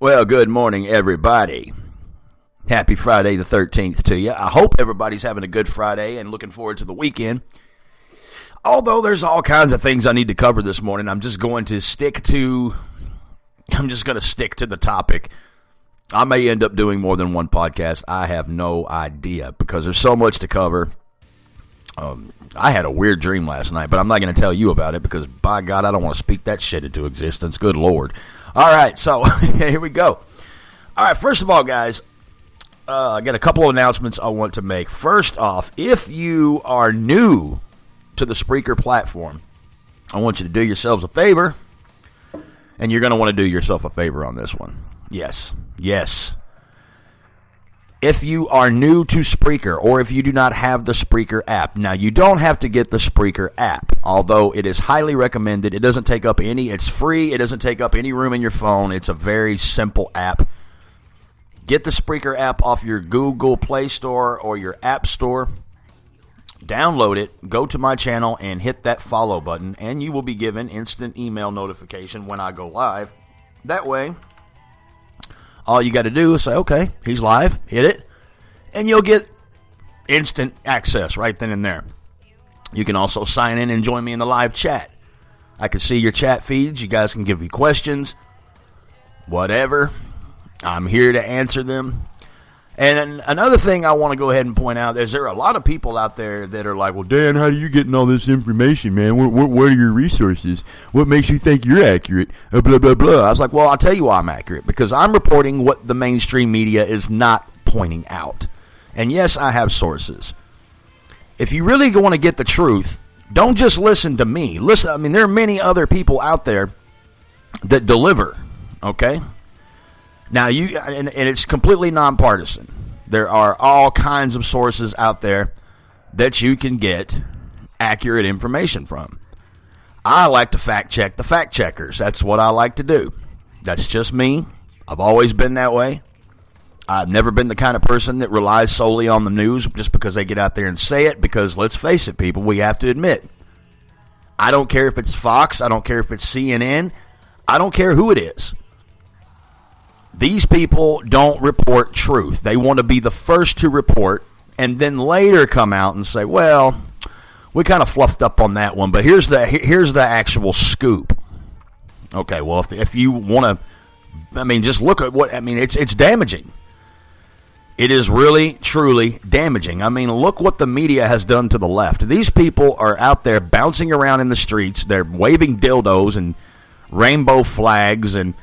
Well, good morning, everybody. Happy Friday the 13th to you. I hope everybody's having a good Friday and looking forward to the weekend. Although there's all kinds of things I need to cover this morning, I'm just going to stick to the topic. I may end up doing more than one podcast. I have no idea because there's so much to cover. I had a weird dream last night, but I'm not going to tell you about it because, by God, I don't want to speak that shit into existence. Good Lord. All right, so here we go. All right, first of all, guys, I got a couple of announcements I want to make. First off, if you are new to the Spreaker platform, I want you to do yourselves a favor, and you're going to want to do yourself a favor on this one. Yes. If you are new to Spreaker, or if you do not have the Spreaker app, now you don't have to get the Spreaker app, although it is highly recommended. It doesn't take up it's free, it doesn't take up any room in your phone. It's a very simple app. Get the Spreaker app off your Google Play Store or your App Store. Download it, go to my channel, and hit that follow button, and you will be given instant email notification when I go live. That way, all you got to do is say, okay, he's live, hit it, and you'll get instant access right then and there. You can also sign in and join me in the live chat. I can see your chat feeds. You guys can give me questions, whatever. I'm here to answer them. And another thing I want to go ahead and point out is there are a lot of people out there that are like, well, Dan, how are you getting all this information, man? What are your resources? What makes you think you're accurate? Blah, blah, blah. I was like, well, I'll tell you why I'm accurate. Because I'm reporting what the mainstream media is not pointing out. And yes, I have sources. If you really want to get the truth, don't just listen to me. Listen, there are many other people out there that deliver, okay? Now, and it's completely nonpartisan. There are all kinds of sources out there that you can get accurate information from. I like to fact check the fact checkers. That's what I like to do. That's just me. I've always been that way. I've never been the kind of person that relies solely on the news just because they get out there and say it, because let's face it, people, we have to admit, I don't care if it's Fox, I don't care if it's CNN, I don't care who it is. These people don't report truth. They want to be the first to report and then later come out and say, well, we kind of fluffed up on that one, but here's the actual scoop. Okay, well, if you want to, just look at it's damaging. It is really, truly damaging. Look what the media has done to the left. These people are out there bouncing around in the streets. They're waving dildos and rainbow flags and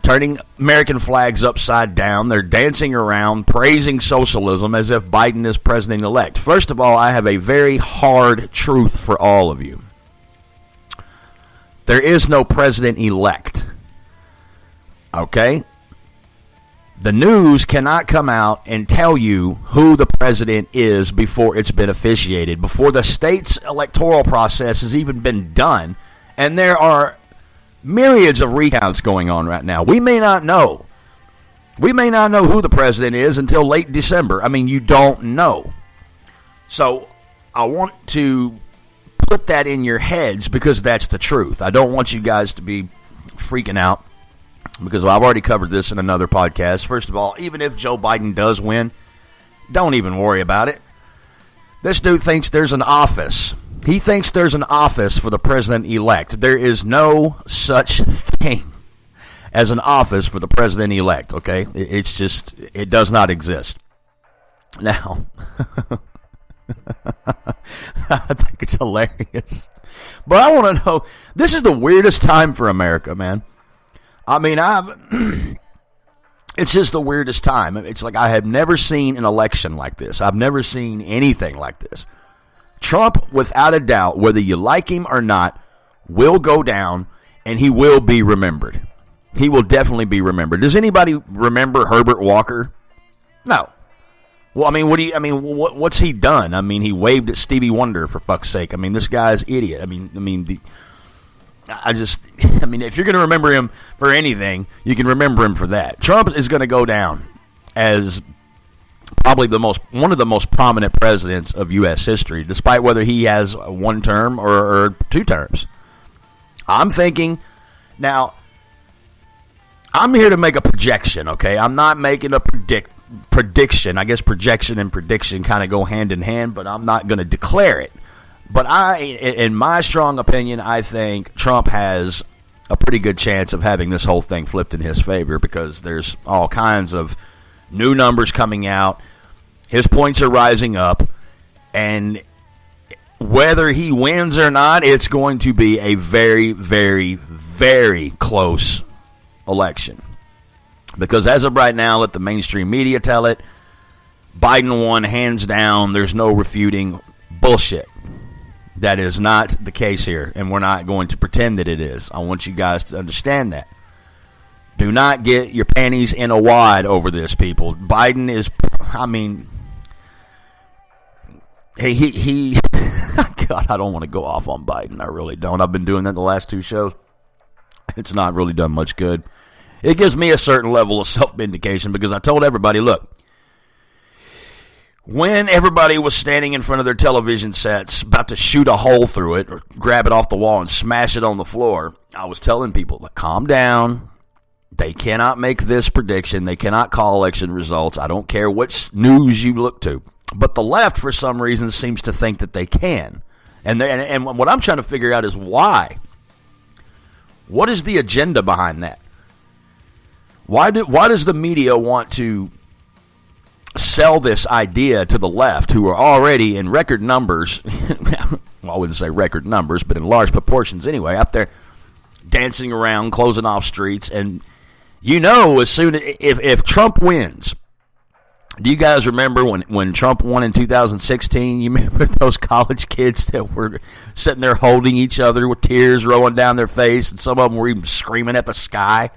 turning American flags upside down. They're dancing around, praising socialism as if Biden is president-elect. First of all, I have a very hard truth for all of you. There is no president-elect. Okay? The news cannot come out and tell you who the president is before it's been officiated, before the state's electoral process has even been done, and there are myriads of recounts going on right now. We may not know. We may not know who the president is until late December. You don't know. So I want to put that in your heads because that's the truth. I don't want you guys to be freaking out because I've already covered this in another podcast. First of all, even if Joe Biden does win, don't even worry about it. This dude thinks there's an office. He thinks there's an office for the president-elect. There is no such thing as an office for the president-elect, okay? It does not exist. Now, I think it's hilarious. But I want to know, this is the weirdest time for America, man. It's just the weirdest time. It's like I have never seen an election like this. I've never seen anything like this. Trump, without a doubt, whether you like him or not, will go down, and he will be remembered. He will definitely be remembered. Does anybody remember Herbert Walker? No. Well, what's he done? He waved at Stevie Wonder, for fuck's sake. This guy's idiot. If you're going to remember him for anything, you can remember him for that. Trump is going to go down as probably one of the most prominent presidents of U.S. history, despite whether he has one term or 2 terms. I'm thinking, now, I'm here to make a projection, okay? I'm not making a prediction. I guess projection and prediction kind of go hand in hand, but I'm not going to declare it. But in my strong opinion, I think Trump has a pretty good chance of having this whole thing flipped in his favor because there's all kinds of new numbers coming out. His points are rising up, and whether he wins or not, it's going to be a very, very, very close election. Because as of right now, let the mainstream media tell it, Biden won hands down. There's no refuting. Bullshit. That is not the case here, and we're not going to pretend that it is. I want you guys to understand that. Do not get your panties in a wad over this, people. Biden is, I mean, he God, I don't want to go off on Biden. I really don't. I've been doing that the last two shows. It's not really done much good. It gives me a certain level of self-vindication because I told everybody, look, when everybody was standing in front of their television sets about to shoot a hole through it or grab it off the wall and smash it on the floor, I was telling people, like, calm down. They cannot make this prediction. They cannot call election results. I don't care which news you look to. But the left, for some reason, seems to think that they can. And what I'm trying to figure out is why. What is the agenda behind that? Why does the media want to sell this idea to the left, who are already in record numbers? Well, I wouldn't say record numbers, but in large proportions anyway, out there dancing around, closing off streets. And you know, as soon as if Trump wins, do you guys remember when Trump won in 2016? You remember those college kids that were sitting there holding each other with tears rolling down their face, and some of them were even screaming at the sky?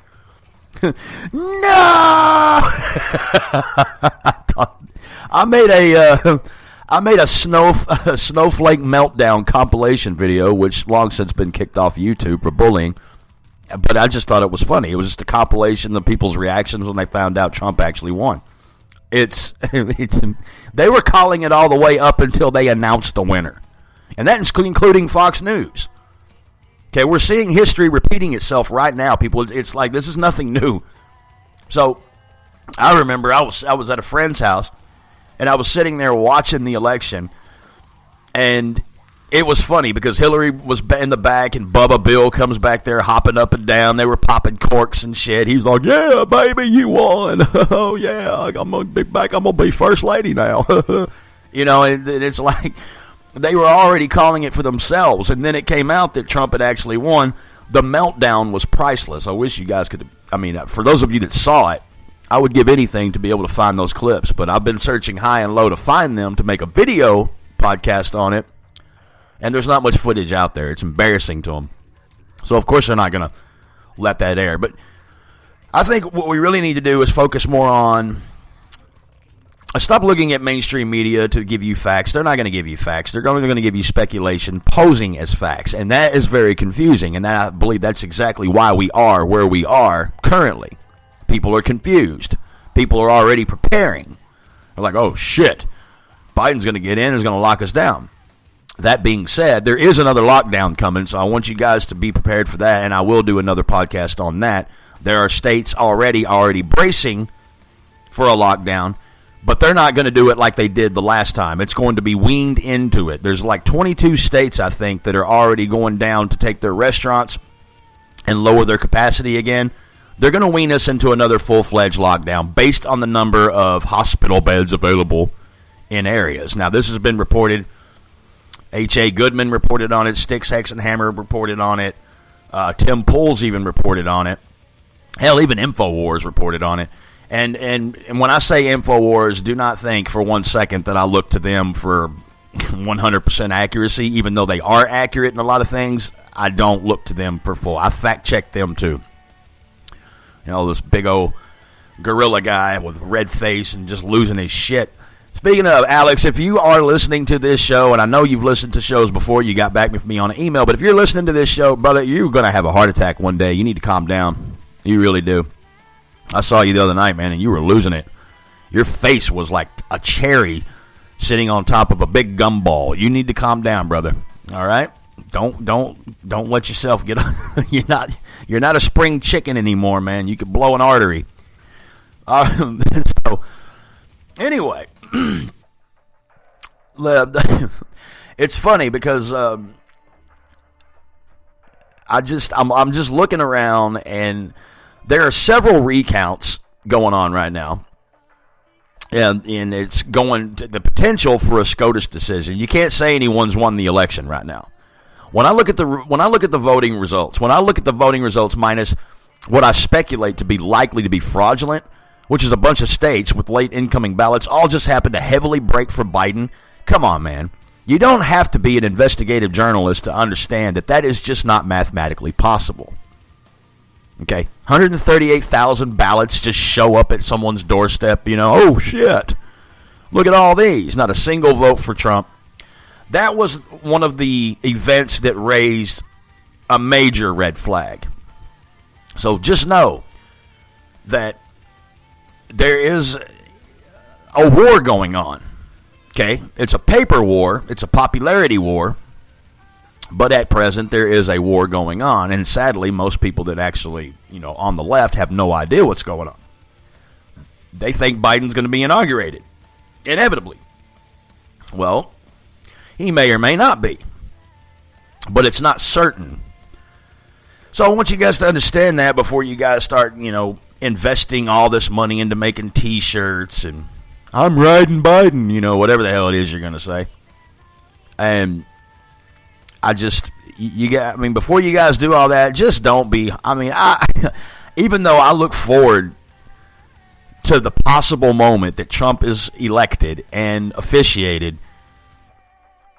No! I made a snowflake meltdown compilation video, which long since been kicked off YouTube for bullying. But I just thought it was funny. It was just a compilation of people's reactions when they found out Trump actually won. They were calling it all the way up until they announced the winner, and that's including Fox News. Okay, we're seeing history repeating itself right now, people. It's like this is nothing new. So I remember I was at a friend's house, and I was sitting there watching the election, and it was funny because Hillary was in the back, and Bubba Bill comes back there hopping up and down. They were popping corks and shit. He was like, "Yeah, baby, you won. Oh yeah, I'm gonna be back. I'm gonna be first lady now." You know, and it's like they were already calling it for themselves, and then it came out that Trump had actually won. The meltdown was priceless. I wish you guys could. I mean, for those of you that saw it, I would give anything to be able to find those clips. But I've been searching high and low to find them to make a video podcast on it, and there's not much footage out there. It's embarrassing to them. So of course they're not going to let that air. But I think what we really need to do is focus more on. Stop looking at mainstream media to give you facts. They're not going to give you facts. They're only going to give you speculation posing as facts. And that is very confusing. And I believe that's exactly why we are where we are currently. People are confused. People are already preparing. They're like, oh, shit. Biden's going to get in and is going to lock us down. That being said, there is another lockdown coming, so I want you guys to be prepared for that, and I will do another podcast on that. There are states already bracing for a lockdown, but they're not going to do it like they did the last time. It's going to be weaned into it. There's like 22 states, I think, that are already going down to take their restaurants and lower their capacity again. They're going to wean us into another full-fledged lockdown based on the number of hospital beds available in areas. Now, this has been reported. H.A. Goodman reported on it. Styx Hexenhammer reported on it. Tim Pool's even reported on it. Hell, even InfoWars reported on it. And when I say InfoWars, do not think for 1 second that I look to them for 100% accuracy. Even though they are accurate in a lot of things, I don't look to them for full. I fact-check them, too. You know, this big old gorilla guy with a red face and just losing his shit. Speaking of, Alex, if you are listening to this show, and I know you've listened to shows before, you got back with me on an email, but if you're listening to this show, brother, you're going to have a heart attack one day. You need to calm down. You really do. I saw you the other night, man, and you were losing it. Your face was like a cherry sitting on top of a big gumball. You need to calm down, brother. All right? don't let yourself get. You're not a spring chicken anymore, man. You could blow an artery. So anyway, it's funny because I'm just looking around, and there are several recounts going on right now. And it's going to the potential for a SCOTUS decision. You can't say anyone's won the election right now. When I look at the voting results, minus what I speculate to be likely to be fraudulent, which is a bunch of states with late incoming ballots, all just happen to heavily break for Biden. Come on, man. You don't have to be an investigative journalist to understand that is just not mathematically possible. Okay, 138,000 ballots just show up at someone's doorstep, oh shit, look at all these. Not a single vote for Trump. That was one of the events that raised a major red flag. So just know that there is a war going on. Okay, it's a paper war, it's a popularity war. But at present, there is a war going on, and sadly, most people that actually, on the left have no idea what's going on. They think Biden's going to be inaugurated, inevitably. Well, he may or may not be, but it's not certain. So I want you guys to understand that before you guys start, investing all this money into making T-shirts and I'm riding Biden, whatever the hell it is you're going to say. And before you guys do all that, just don't be, even though I look forward to the possible moment that Trump is elected and officiated,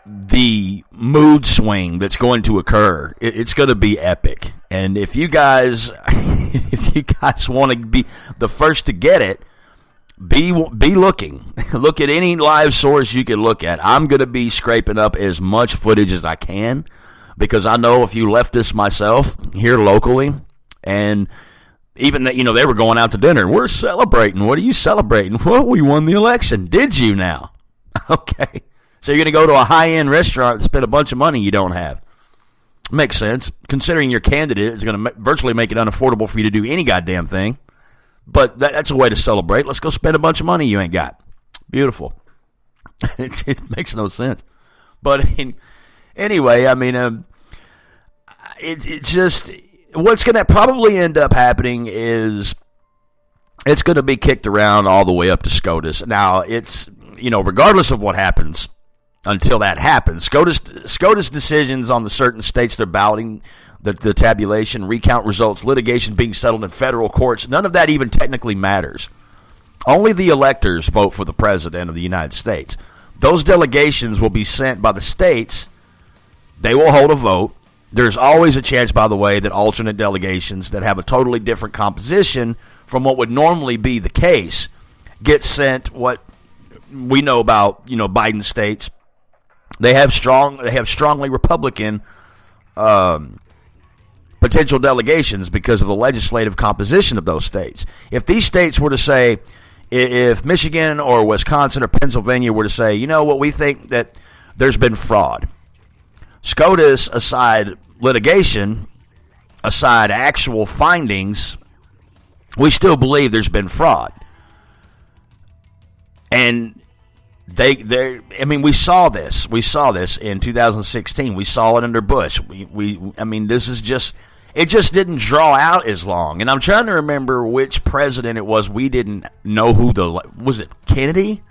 the mood swing that's going to occur, it's going to be epic. And if you guys want to be the first to get it, be looking. Look at any live source you can look at. I'm going to be scraping up as much footage as I can, because I know a few leftists myself here locally, and even that, they were going out to dinner. We're celebrating. What are you celebrating? Well, we won the election. Did you now? Okay. So you're going to go to a high-end restaurant and spend a bunch of money you don't have. Makes sense, considering your candidate is going to virtually make it unaffordable for you to do any goddamn thing. But that's a way to celebrate. Let's go spend a bunch of money you ain't got. Beautiful. It makes no sense. But anyway, it's just what's going to probably end up happening is it's going to be kicked around all the way up to SCOTUS. Now, it's, regardless of what happens until that happens, SCOTUS decisions on the certain states they're balloting, the tabulation, recount results, litigation being settled in federal courts, none of that even technically matters. Only the electors vote for the president of the United States. Those delegations will be sent by the states. They will hold a vote. There's always a chance, by the way, that alternate delegations that have a totally different composition from what would normally be the case get sent. What we know about, Biden states, they have strongly Republican potential delegations because of the legislative composition of those states. If these states were to say, if Michigan or Wisconsin or Pennsylvania were to say, what, we think that there's been fraud, SCOTUS aside litigation, aside actual findings, we still believe there's been fraud. And we saw this. We saw this in 2016. We saw it under Bush. This is just, it just didn't draw out as long. And I'm trying to remember which president it was. We didn't know was it Kennedy?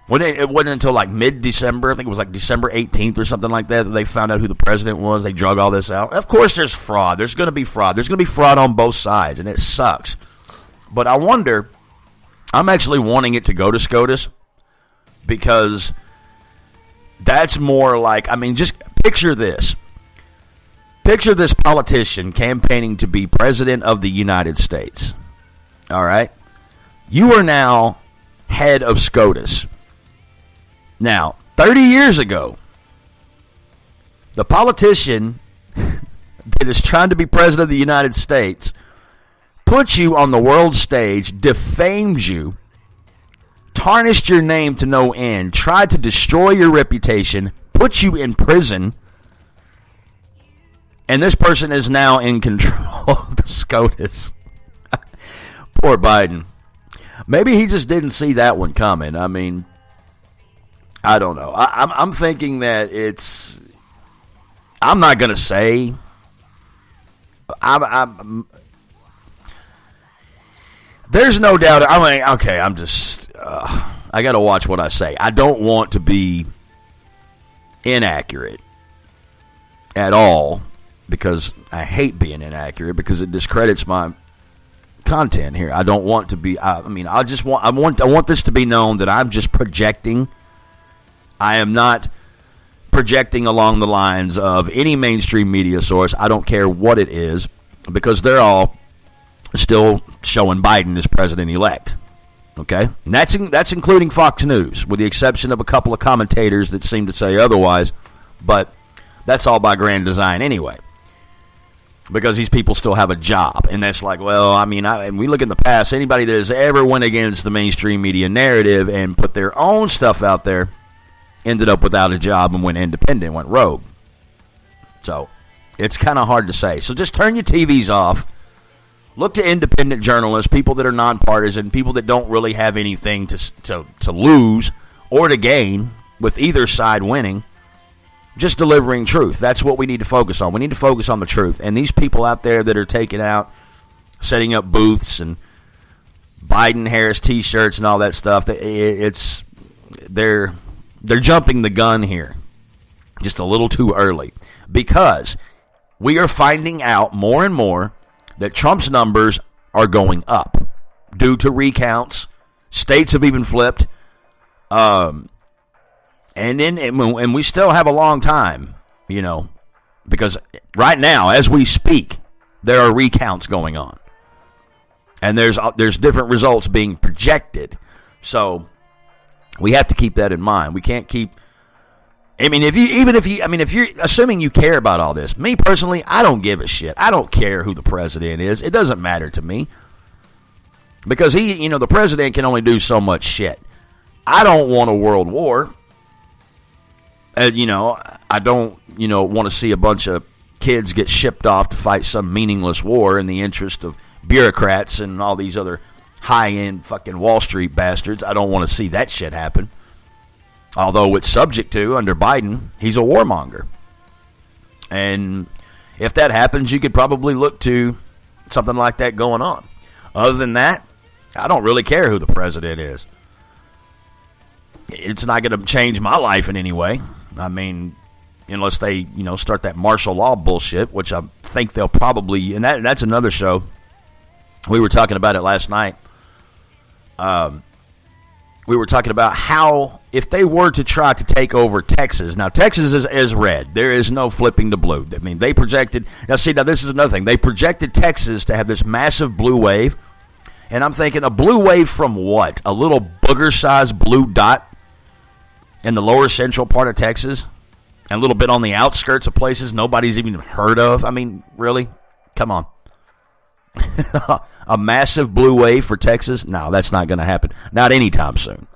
It wasn't until like mid-December. I think it was like December 18th or something like that they found out who the president was. They drug all this out. Of course there's fraud. There's going to be fraud. There's going to be fraud on both sides, and it sucks. But I wonder, I'm actually wanting it to go to SCOTUS because that's more like, just picture this. Picture this politician campaigning to be president of the United States. All right? You are now head of SCOTUS. Now, 30 years ago, the politician that is trying to be president of the United States puts you on the world stage, defames you, tarnished your name to no end, tried to destroy your reputation, put you in prison And this person is now in control of the SCOTUS. Poor Biden. Maybe he just didn't see that one coming. I mean, I don't know. I'm thinking that it's... I'm not going to say... There's no doubt. I mean, okay, I'm just... I got to watch what I say. I don't want to be inaccurate at all, because I hate being inaccurate, because it discredits my content here. I don't want to be. I want this to be known that I'm just projecting. I am not projecting along the lines of any mainstream media source. I don't care what it is, because they're all still showing Biden as president-elect. Okay, and that's including Fox News, with the exception of a couple of commentators that seem to say otherwise. But that's all by grand design anyway, because these people still have a job. And that's like, well, I mean, and we look in the past, anybody that has ever went against the mainstream media narrative and put their own stuff out there ended up without a job and went independent, went rogue. So it's kind of hard to say. So just turn your TVs off. Look to independent journalists, people that are nonpartisan, people that don't really have anything to lose or to gain with either side winning. Just delivering truth. That's what we need to focus on. We need to focus on the truth. And these people out there that are taking out, setting up booths and Biden-Harris T-shirts and all that stuff, they're jumping the gun here just a little too early, because we are finding out more and more that Trump's numbers are going up due to recounts. States have even flipped. And we still have a long time, because right now, as we speak, there are recounts going on. And there's different results being projected. So we have to keep that in mind. We can't keep... I mean, if you're assuming you care about all this, me personally, I don't give a shit. I don't care who the president is. It doesn't matter to me, because the president can only do so much shit. I don't want a world war. I don't, want to see a bunch of kids get shipped off to fight some meaningless war in the interest of bureaucrats and all these other high-end fucking Wall Street bastards. I don't want to see that shit happen. Although it's subject to, under Biden, he's a warmonger. And if that happens, you could probably look to something like that going on. Other than that, I don't really care who the president is. It's not going to change my life in any way. I mean, unless they, start that martial law bullshit, which I think they'll probably, and that's another show. We were talking about it last night. We were talking about how, if they were to try to take over Texas, now Texas is red. There is no flipping to blue. I mean, they projected, now this is another thing. They projected Texas to have this massive blue wave. And I'm thinking, a blue wave from what? A little booger-sized blue dot in the lower central part of Texas? And a little bit on the outskirts of places nobody's even heard of? I mean, really? Come on. A massive blue wave for Texas? No, that's not going to happen. Not anytime soon.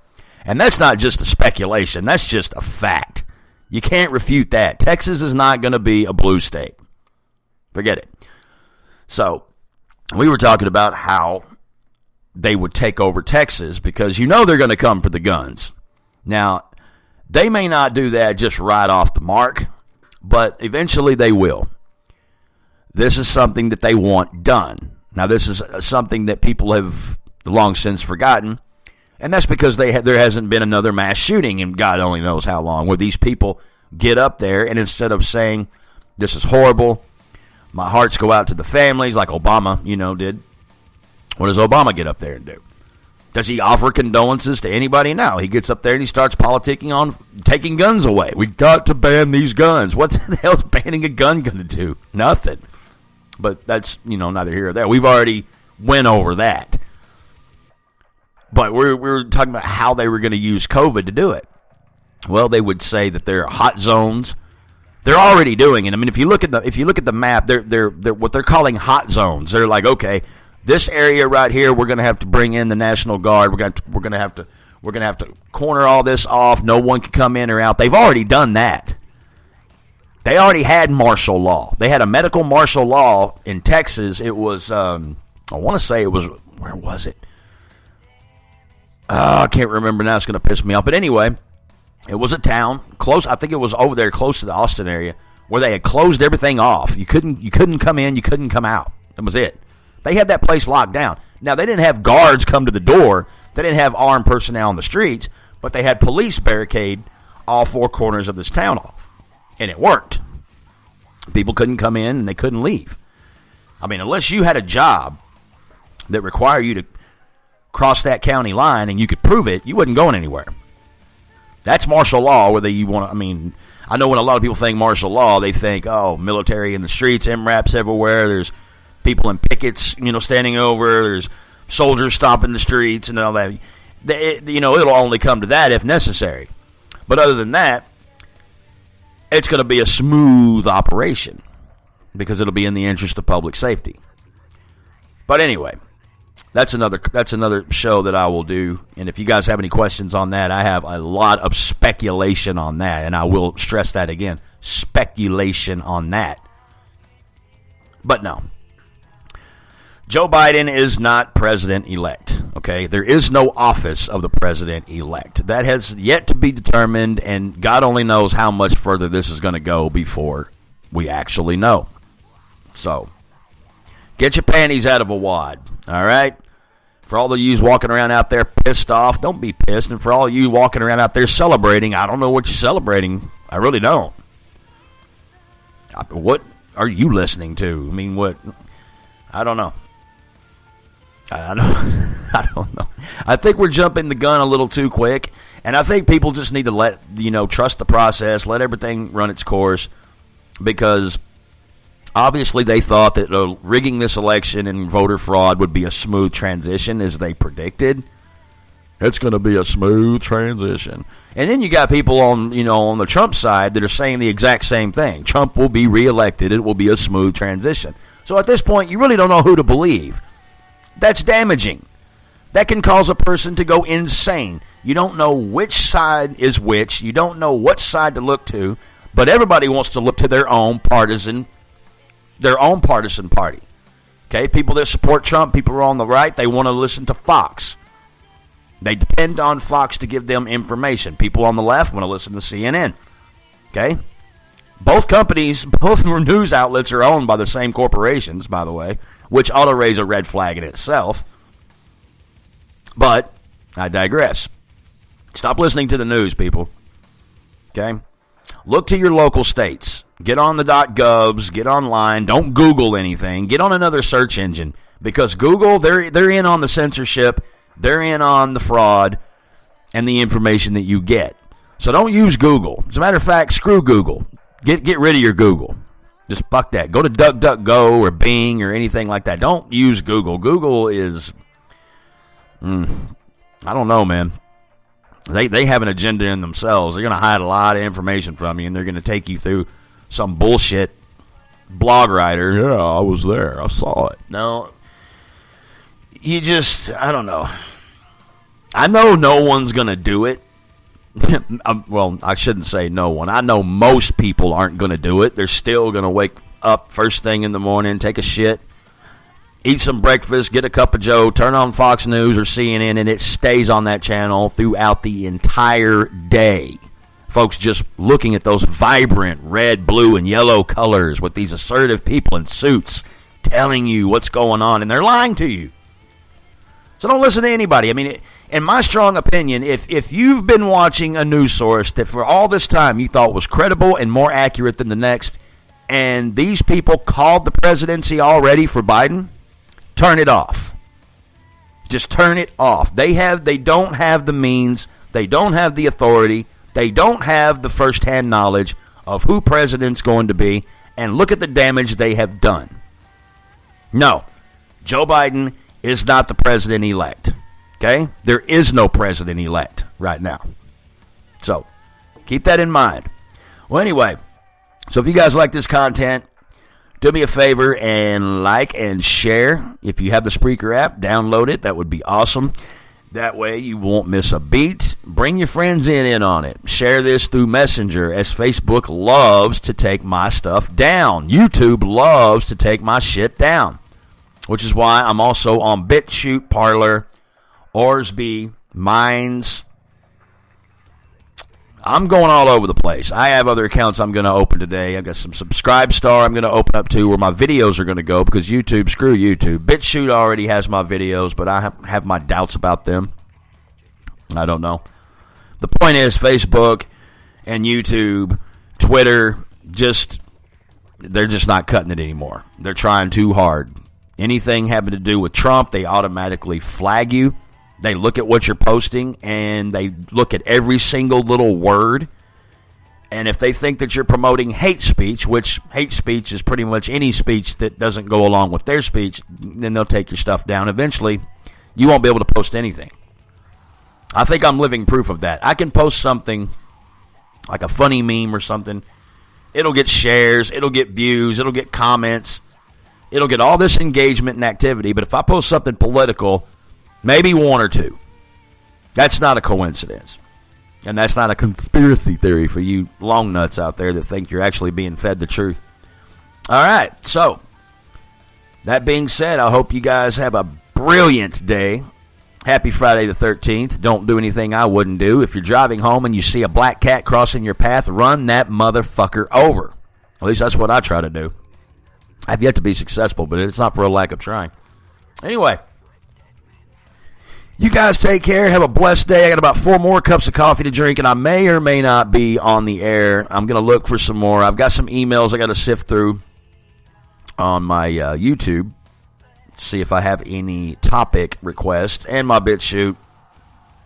And that's not just a speculation. That's just a fact. You can't refute that. Texas is not going to be a blue state. Forget it. So, we were talking about how they would take over Texas, because they're going to come for the guns. Now, they may not do that just right off the mark, but eventually they will. This is something that they want done. Now, this is something that people have long since forgotten, and that's because there hasn't been another mass shooting in God only knows how long, where these people get up there and instead of saying, this is horrible, my hearts go out to the families, like Obama, did. What does Obama get up there and do? Does he offer condolences to anybody? No. He gets up there and he starts politicking on taking guns away. We got to ban these guns. What the hell is banning a gun going to do? Nothing. But that's, neither here or there. We've already went over that. But we're talking about how they were going to use COVID to do it. Well, they would say that there are hot zones. They're already doing it. I mean, if you look at the map, they're what they're calling hot zones. They're like, okay, this area right here, we're going to have to bring in the National Guard. We're going to have to corner all this off. No one can come in or out. They've already done that. They already had martial law. They had a medical martial law in Texas. It was, I want to say it was, where was it? I can't remember now. It's going to piss me off. But anyway, it was a town close. I think it was over there close to the Austin area where they had closed everything off. You couldn't come in. You couldn't come out. That was it. They had that place locked down. Now, they didn't have guards come to the door. They didn't have armed personnel on the streets. But they had police barricade all four corners of this town off. And it worked. People couldn't come in and they couldn't leave. I mean, unless you had a job that required you to cross that county line and you could prove it, you wasn't going anywhere. That's martial law, whether you want to, I mean, I know when a lot of people think martial law, they think, oh, military in the streets, MRAPs everywhere, there's people in pickets, standing over, there's soldiers stomping the streets and all that. It'll only come to that if necessary. But other than that, it's going to be a smooth operation because it'll be in the interest of public safety. But anyway, that's another show that I will do. And if you guys have any questions on that, I have a lot of speculation on that. And I will stress that again, speculation on that. But no, Joe Biden is not president-elect, okay? There is no office of the president-elect. That has yet to be determined, and God only knows how much further this is going to go before we actually know. So, get your panties out of a wad, all right? For all of you walking around out there pissed off, don't be pissed. And for all of you walking around out there celebrating, I don't know what you're celebrating. I really don't. What are you listening to? I mean, what? I don't know. I don't know. I think we're jumping the gun a little too quick, and I think people just need to trust the process, let everything run its course, because obviously they thought that rigging this election and voter fraud would be a smooth transition, as they predicted. It's going to be a smooth transition. And then you got people on the Trump side that are saying the exact same thing. Trump will be reelected. It will be a smooth transition. So at this point, you really don't know who to believe. That's damaging. That can cause a person to go insane. You don't know which side is which. You don't know what side to look to. But everybody wants to look to their own partisan party. Okay? People that support Trump, people who are on the right, they want to listen to Fox. They depend on Fox to give them information. People on the left want to listen to CNN. Okay? Both news outlets are owned by the same corporations, by the way, which ought to raise a red flag in itself. But I digress. Stop listening to the news, people. Okay? Look to your local states. Get on the .govs. Get online. Don't Google anything. Get on another search engine. Because Google, they're in on the censorship. They're in on the fraud and the information that you get. So don't use Google. As a matter of fact, screw Google. Get rid of your Google. Just fuck that. Go to DuckDuckGo or Bing or anything like that. Don't use Google. Google is, I don't know, man. They have an agenda in themselves. They're going to hide a lot of information from you, and they're going to take you through some bullshit blog writer. Yeah, I was there. I saw it. No, I don't know. I know no one's going to do it. Well, I shouldn't say no one. I know most people aren't going to do it. They're still going to wake up first thing in the morning, take a shit, eat some breakfast, get a cup of joe, turn on Fox News or CNN, and it stays on that channel throughout the entire day. Folks just looking at those vibrant red, blue, and yellow colors with these assertive people in suits telling you what's going on, and they're lying to you. So don't listen to anybody. I mean, in my strong opinion, if you've been watching a news source that for all this time you thought was credible and more accurate than the next, and these people called the presidency already for Biden, turn it off. Just turn it off. They don't have the means. They don't have the authority. They don't have the first-hand knowledge of who president's going to be, and look at the damage they have done. No, Joe Biden is not the president-elect. Okay? There is no president-elect right now. So, keep that in mind. Well, anyway, so if you guys like this content, do me a favor and like and share. If you have the Spreaker app, download it. That would be awesome. That way you won't miss a beat. Bring your friends in on it. Share this through Messenger, as Facebook loves to take my stuff down. YouTube loves to take my shit down, which is why I'm also on BitChute, Parler, Orsby, Minds. I'm going all over the place. I have other accounts I'm going to open today. I've got some Subscribestar I'm going to open up to where my videos are going to go, because YouTube, screw YouTube. BitChute already has my videos, but I have my doubts about them. I don't know. The point is, Facebook and YouTube, Twitter, they're just not cutting it anymore. They're trying too hard. Anything having to do with Trump, they automatically flag you. They look at what you're posting, and they look at every single little word. And if they think that you're promoting hate speech, which hate speech is pretty much any speech that doesn't go along with their speech, then they'll take your stuff down. Eventually, you won't be able to post anything. I think I'm living proof of that. I can post something like a funny meme or something. It'll get shares. It'll get views. It'll get comments. It'll get all this engagement and activity. But if I post something political, maybe one or two. That's not a coincidence. And that's not a conspiracy theory for you long nuts out there that think you're actually being fed the truth. All right. So, that being said, I hope you guys have a brilliant day. Happy Friday the 13th. Don't do anything I wouldn't do. If you're driving home and you see a black cat crossing your path, run that motherfucker over. At least that's what I try to do. I've yet to be successful, but it's not for a lack of trying. Anyway. You guys take care. Have a blessed day. I got about 4 more cups of coffee to drink, and I may or may not be on the air. I'm going to look for some more. I've got some emails I got to sift through on my YouTube. See if I have any topic requests, and my BitChute.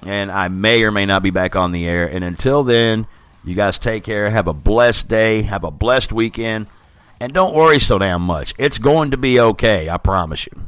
And I may or may not be back on the air. And until then, you guys take care. Have a blessed day. Have a blessed weekend. And don't worry so damn much. It's going to be okay. I promise you.